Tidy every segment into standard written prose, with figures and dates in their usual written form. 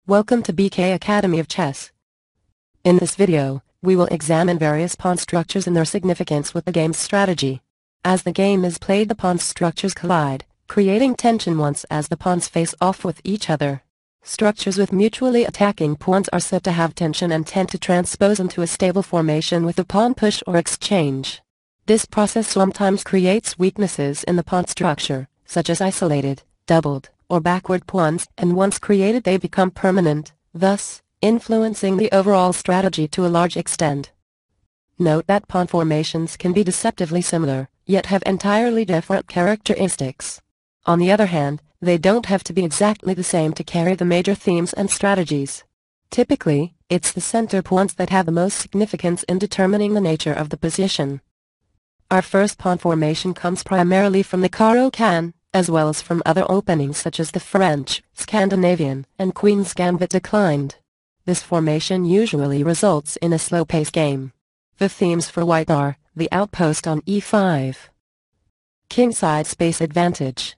Welcome to BK Academy of Chess. In this video, we will examine various pawn structures and their significance with the game's strategy. As the game is played, the pawn structures collide, creating tension once as the pawns face off with each other. Structures with mutually attacking pawns are said to have tension and tend to transpose into a stable formation with a pawn push or exchange. This process sometimes creates weaknesses in the pawn structure, such as isolated, doubled, or backward pawns, and once created they become permanent, thus influencing the overall strategy to a large extent. Note that pawn formations can be deceptively similar, yet have entirely different characteristics. On the other hand, they don't have to be exactly the same to carry the major themes and strategies. Typically, it's the center pawns that have the most significance in determining the nature of the position. Our first pawn formation comes primarily from the Caro-Kann, as well as from other openings such as the French, Scandinavian, and Queens Gambit declined. This formation usually results in a slow-paced game. The themes for white are, the outpost on e5, kingside space advantage,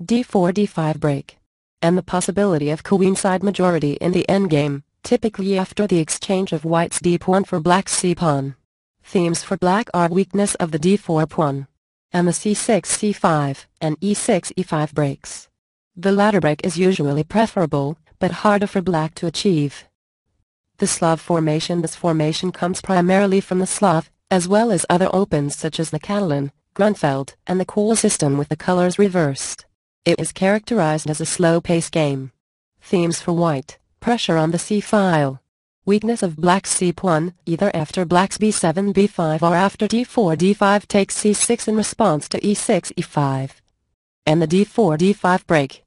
d4-d5 break, and the possibility of queenside majority in the endgame, typically after the exchange of white's d-pawn for black's c-pawn. Themes for black are weakness of the d4 pawn, and the c6-c5 and e6-e5 breaks. The latter break is usually preferable, but harder for black to achieve. The Slav formation. This formation comes primarily from the Slav, as well as other opens such as the Catalan, Grunfeld, and the Kool system with the colors reversed. It is characterized as a slow-paced game. Themes for white: pressure on the c-file, weakness of black's c-pawn, either after black's b7 b5 or after d4 d5 takes c6 in response to e6 e5, and the d4 d5 break.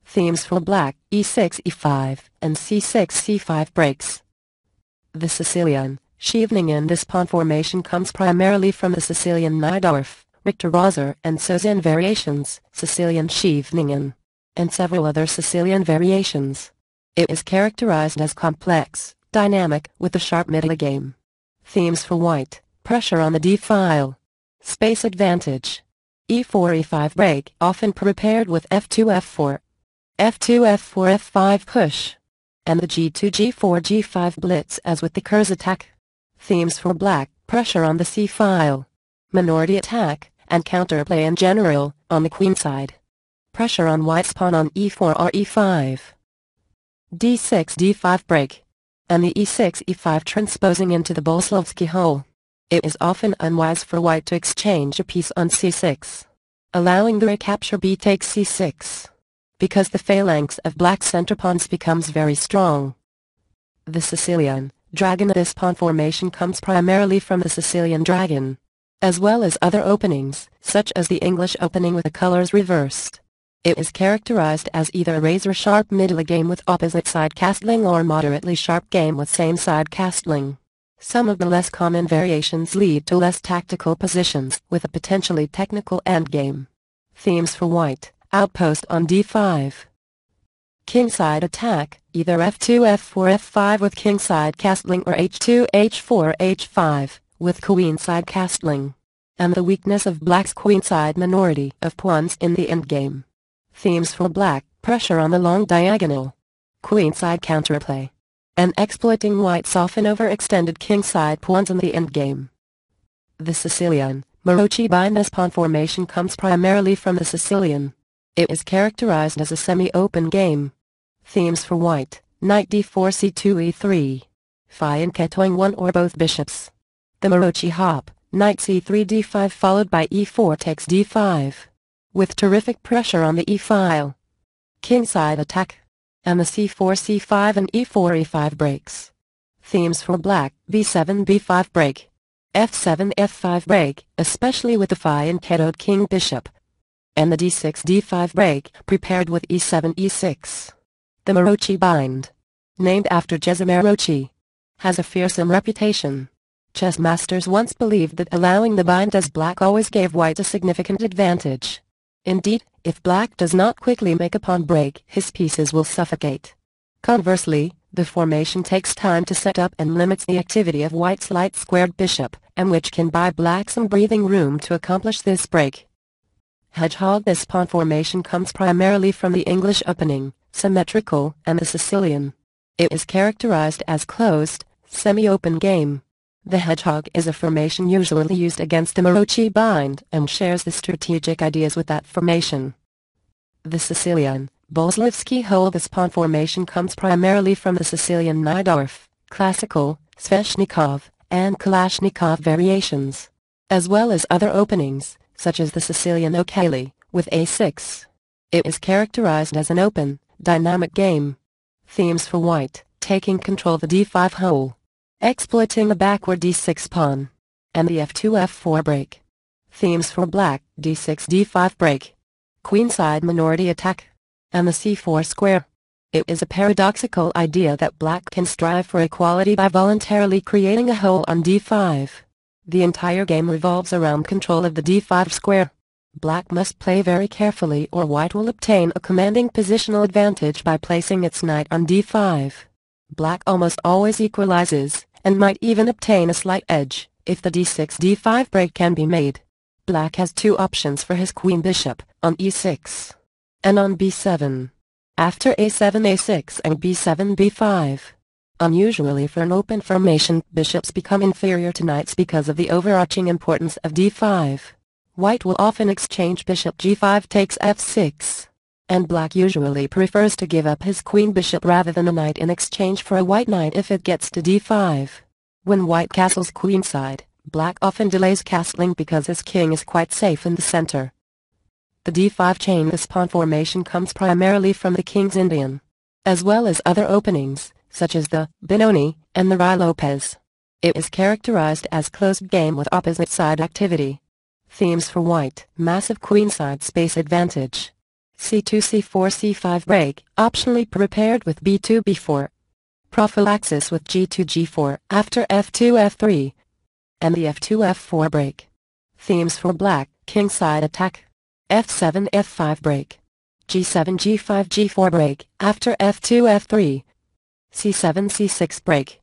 Themes for black: e6 e5 and c6 c5 breaks. The Sicilian Evening. This pawn formation comes primarily from the Sicilian Najdorf, Richter Rauser and Sicilian variations, Sicilian Evening, and several other Sicilian variations. It is characterized as complex, dynamic, with a sharp middle game. Themes for white: pressure on the d-file, space advantage, e4 e5 break, often prepared with f2 f4, f2 f4 f5 push, and the g2 g4 g5 blitz as with the Kurz attack. Themes for black: pressure on the c-file, minority attack, and counterplay in general, on the queenside. Pressure on white's pawn on e4 or e5, d6 d5 break, and the e6 e5 transposing into the Bozlovski hole. It is often unwise for white to exchange a piece on c6, allowing the recapture b takes c6, because the phalanx of black center pawns becomes very strong. The Sicilian Dragon. This pawn formation comes primarily from the Sicilian Dragon, as well as other openings, such as the English opening with the colors reversed. It is characterized as either a razor-sharp middle game with opposite side castling or moderately sharp game with same side castling. Some of the less common variations lead to less tactical positions with a potentially technical endgame. Themes for white: outpost on d5, kingside attack, either f2 f4 f5 with kingside castling or h2 h4 h5 with queenside castling, and the weakness of black's queenside minority of pawns in the endgame. Themes for black: pressure on the long diagonal, queenside counterplay, and exploiting white's often overextended kingside pawns in the endgame. The Sicilian Marucci. This pawn formation comes primarily from the Sicilian. It is characterized as a semi-open game. Themes for white: knight d4 c2 e3, fianchettoing one or both bishops. The Marucci hop: knight c3 d5 followed by e4 takes d5, with terrific pressure on the e-file, kingside attack, and the c4 c5 and e4 e5 breaks. Themes for black: b7 b5 break, f7 f5 break, especially with the fianchettoed king bishop, and the d6 d5 break, prepared with e7 e6. The Marucci bind, named after Cesare Marucci, has a fearsome reputation. Chess masters once believed that allowing the bind as black always gave white a significant advantage. Indeed, if black does not quickly make a pawn break, his pieces will suffocate. Conversely, the formation takes time to set up and limits the activity of white's light-squared bishop, and which can buy black some breathing room to accomplish this break. Hedgehog. This pawn formation comes primarily from the English opening, symmetrical, and the Sicilian. It is characterized as closed, semi-open game. The hedgehog is a formation usually used against the Marucci bind and shares the strategic ideas with that formation. The Sicilian Bozlovski hole. This pawn formation comes primarily from the Sicilian Najdorf, classical, Sveshnikov, and Kalashnikov variations, as well as other openings, such as the Sicilian Okali, with a6. It is characterized as an open, dynamic game. Themes for white: taking control of the d5 hole, exploiting the backward d6 pawn, and the f2-f4 break. Themes for black: d6 d5 break, queenside minority attack, and the c4 square. It is a paradoxical idea that black can strive for equality by voluntarily creating a hole on d5. The entire game revolves around control of the d5 square. Black must play very carefully or white will obtain a commanding positional advantage by placing its knight on d5. Black almost always equalizes, and might even obtain a slight edge, if the d6 d5 break can be made. Black has two options for his queen bishop, on e6 and on b7. After a7 a6 and b7 b5. Unusually for an open formation, bishops become inferior to knights because of the overarching importance of d5. White will often exchange bishop g5 takes f6, and black usually prefers to give up his queen bishop rather than a knight in exchange for a white knight if it gets to d5. When white castles queenside, black often delays castling because his king is quite safe in the center. The d5 chain. This pawn formation comes primarily from the King's Indian, as well as other openings, such as the Benoni and the Ruy Lopez. It is characterized as closed game with opposite side activity. Themes for white: massive queenside space advantage, c2 c4 c5 break, optionally prepared with b2 b4, prophylaxis with g2 g4 after f2 f3, and the f2 f4 break. Themes for black: kingside attack, f7 f5 break, g7 g5 g4 break after f2 f3, c7 c6 break,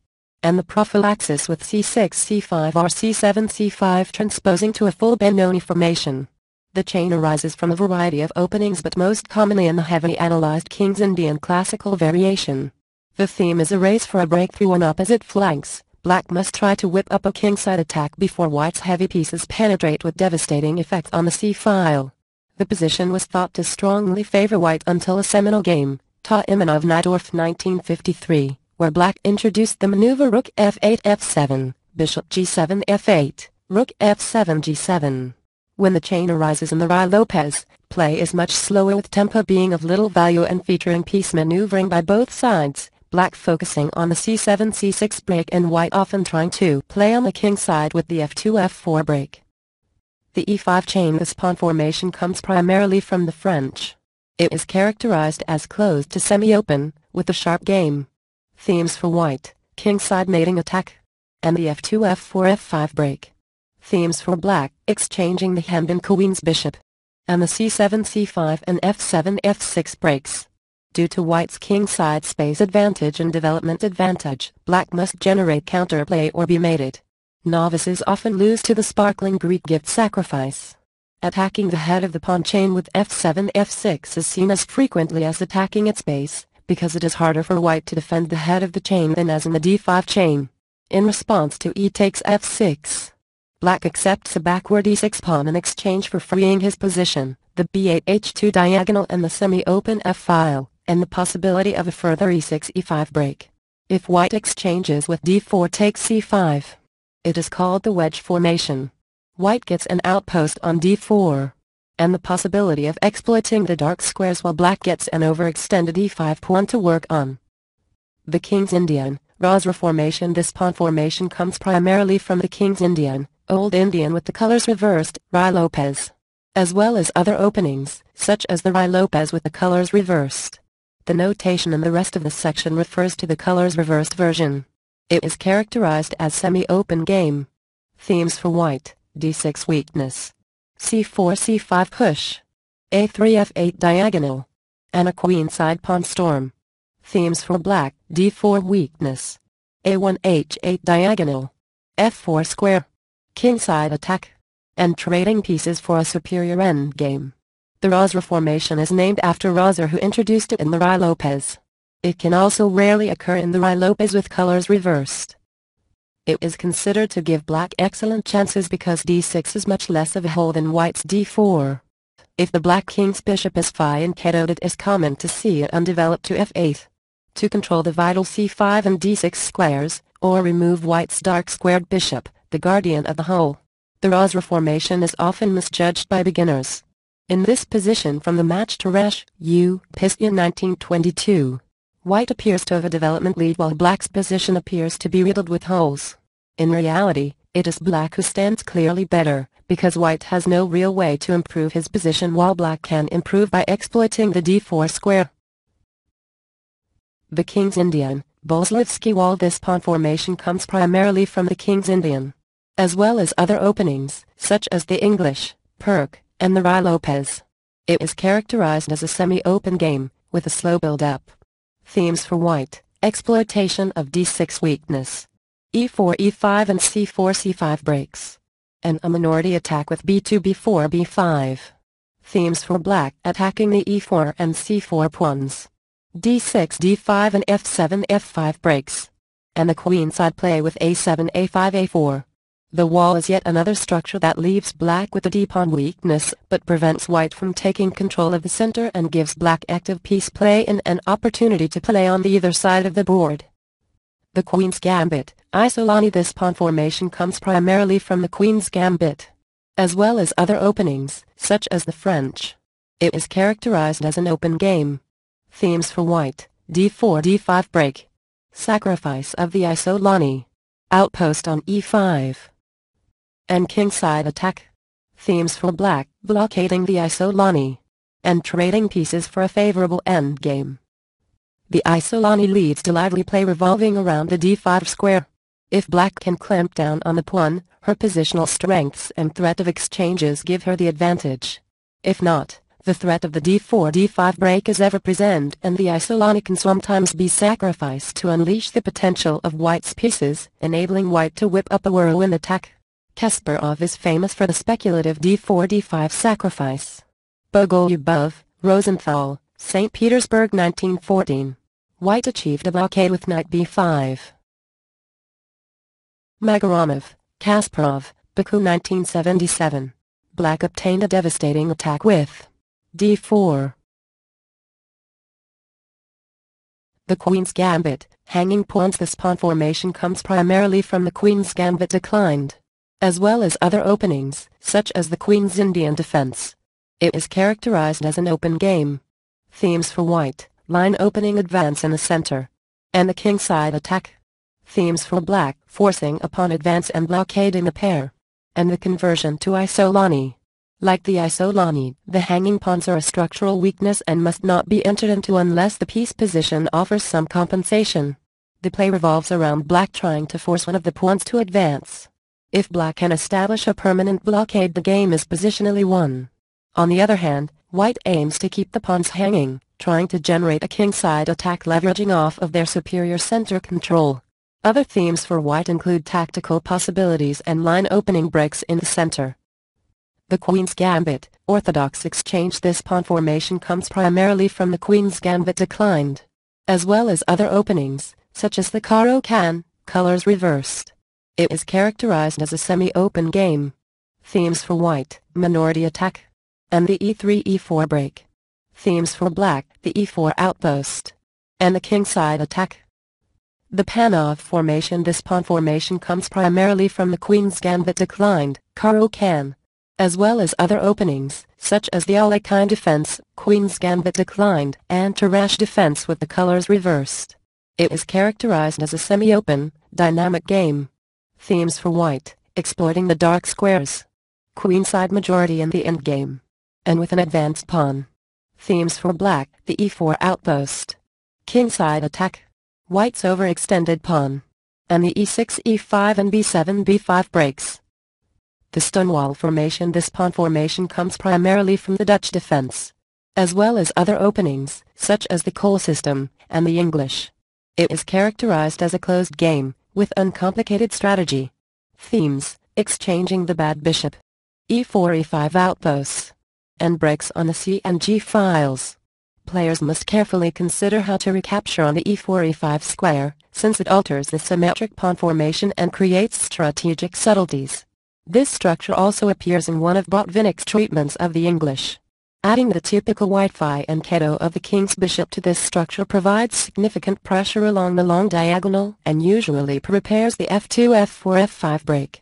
and the prophylaxis with c6 c5 or c7 c5 transposing to a full Benoni formation. The chain arises from a variety of openings but most commonly in the heavily analyzed King's Indian classical variation. The theme is a race for a breakthrough on opposite flanks. Black must try to whip up a kingside attack before white's heavy pieces penetrate with devastating effect on the c-file. The position was thought to strongly favor white until a seminal game, Ta Imanov Najdorf 1953, where black introduced the maneuver rook f8 f7, bishop g7 f8, rook f7 g7. When the chain arises in the Ruy Lopez, play is much slower with tempo being of little value and featuring piece maneuvering by both sides, black focusing on the c7 c6 break and white often trying to play on the king side with the f2 f4 break. The e5 chain. This pawn formation comes primarily from the French. It is characterized as closed to semi-open, with a sharp game. Themes for white: kingside mating attack, and the f2 f4 f5 break. Themes for black: exchanging the hemmed-in queen's bishop, and the c7 c5 and f7 f6 breaks. Due to white's kingside space advantage and development advantage, black must generate counterplay or be mated. Novices often lose to the sparkling Greek gift sacrifice. Attacking the head of the pawn chain with f7 f6 is seen as frequently as attacking its base, because it is harder for white to defend the head of the chain than as in the d5 chain. In response to e takes f6, black accepts a backward e6 pawn in exchange for freeing his position, the b8 h2 diagonal and the semi-open f-file, and the possibility of a further e6 e5 break. If white exchanges with d4 takes c5, it is called the wedge formation. White gets an outpost on d4, and the possibility of exploiting the dark squares while black gets an overextended e5 pawn to work on. The King's Indian, Rose Reformation. This pawn formation comes primarily from the King's Indian, Old Indian with the colors reversed, Ruy Lopez, as well as other openings, such as the Ruy Lopez with the colors reversed. The notation in the rest of the section refers to the colors reversed version. It is characterized as semi-open game. Themes for white: d6 weakness, c4 c5 push, a3 f8 diagonal, and a queenside pawn storm. Themes for black: d4 weakness, a1 h8 diagonal, f4 square, kingside attack, and trading pieces for a superior endgame. The Rose Reformation is named after Rose who introduced it in the Ruy Lopez. It can also rarely occur in the Rilopes with colors reversed. It is considered to give black excellent chances because d6 is much less of a hole than white's d4. If the black king's bishop is fianchettoed, it is common to see it undeveloped to f8. To control the vital c5 and d6 squares, or remove white's dark squared bishop, the guardian of the hole. The Rose Reformation is often misjudged by beginners. In this position from the match Teresh, U. Piston 1922, white appears to have a development lead while black's position appears to be riddled with holes. In reality, it is black who stands clearly better, because white has no real way to improve his position while black can improve by exploiting the d4 square. The King's Indian, Bozlovski wall. This pawn formation comes primarily from the King's Indian, as well as other openings, such as the English, Perk, and the Rilopes. It is characterized as a semi-open game, with a slow build-up. Themes for white: exploitation of d6 weakness, e4 e5 and c4 c5 breaks, and a minority attack with b2 b4 b5. Themes for black: attacking the e4 and c4 pawns, d6 d5 and f7 f5 breaks, and the queenside play with a7 a5 a4. The wall is yet another structure that leaves black with a d-pawn weakness but prevents white from taking control of the center and gives black active piece play and an opportunity to play on the either side of the board. The Queen's Gambit, Isolani. This pawn formation comes primarily from the Queen's Gambit, as well as other openings, such as the French. It is characterized as an open game. Themes for white: d4 d5 break, sacrifice of the Isolani, outpost on e5, and kingside attack. Themes for black: blockading the Isolani, and trading pieces for a favorable endgame. The Isolani leads to lively play revolving around the d5 square. If black can clamp down on the pawn, her positional strengths and threat of exchanges give her the advantage. If not, the threat of the d4 d5 break is ever present and the Isolani can sometimes be sacrificed to unleash the potential of white's pieces, enabling white to whip up a whirlwind attack. Kasparov is famous for the speculative d4 d5 sacrifice. Bogolyubov, Rosenthal, St. Petersburg 1914. White achieved a blockade with knight b5. Magaramov, Kasparov, Baku 1977. Black obtained a devastating attack with d4. The Queen's Gambit, hanging pawns. This pawn formation comes primarily from the Queen's Gambit declined, as well as other openings, such as the Queen's Indian defense. It is characterized as an open game. Themes for white: line opening, advance in the center, and the kingside attack. Themes for black: forcing a pawn advance and blockading the pair, and the conversion to Isolani. Like the Isolani, the hanging pawns are a structural weakness and must not be entered into unless the piece position offers some compensation. The play revolves around black trying to force one of the pawns to advance. If black can establish a permanent blockade, the game is positionally won. On the other hand, white aims to keep the pawns hanging, trying to generate a kingside attack leveraging off of their superior center control. Other themes for white include tactical possibilities and line opening breaks in the center. The Queen's Gambit, Orthodox Exchange. This pawn formation comes primarily from the Queen's Gambit declined, as well as other openings, such as the Caro-Can, colors reversed. It is characterized as a semi-open game. Themes for white: minority attack, and the e3 e4 break. Themes for black: the e4 outpost, and the kingside attack. The Panov formation. This pawn formation comes primarily from the Queen's Gambit declined, Caro-Can, as well as other openings, such as the Alekhine defense, Queen's Gambit declined, and Tarrasch defense with the colors reversed. It is characterized as a semi-open, dynamic game. Themes for white: exploiting the dark squares, queenside majority in the endgame, and with an advanced pawn. Themes for black: the e4 outpost, kingside attack, white's overextended pawn, and the e6 e5 and b7 b5 breaks. The Stonewall formation. This pawn formation comes primarily from the Dutch defense, as well as other openings, such as the Cole system, and the English. It is characterized as a closed game, with uncomplicated strategy. Themes: exchanging the bad bishop, e4 e5 outposts, and breaks on the c and g files. Players must carefully consider how to recapture on the e4-e5 square, since it alters the symmetric pawn formation and creates strategic subtleties. This structure also appears in one of Botvinnik's treatments of the English. Adding the typical white phi and Keto of the king's bishop to this structure provides significant pressure along the long diagonal and usually prepares the f2, f4, f5 break.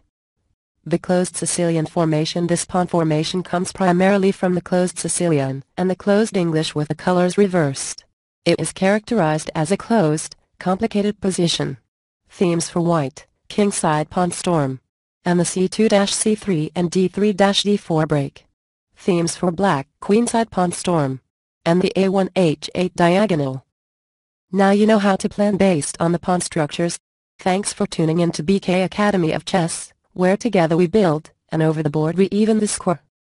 The closed Sicilian formation. This pawn formation comes primarily from the closed Sicilian and the closed English with the colors reversed. It is characterized as a closed, complicated position. Themes for white: kingside pawn storm, and the c2-c3 and d3-d4 break. Themes for black: queenside pawn storm, and the a1-h8 diagonal. Now you know how to plan based on the pawn structures. Thanks for tuning in to BK Academy of Chess, where together we build, and over the board we even the score.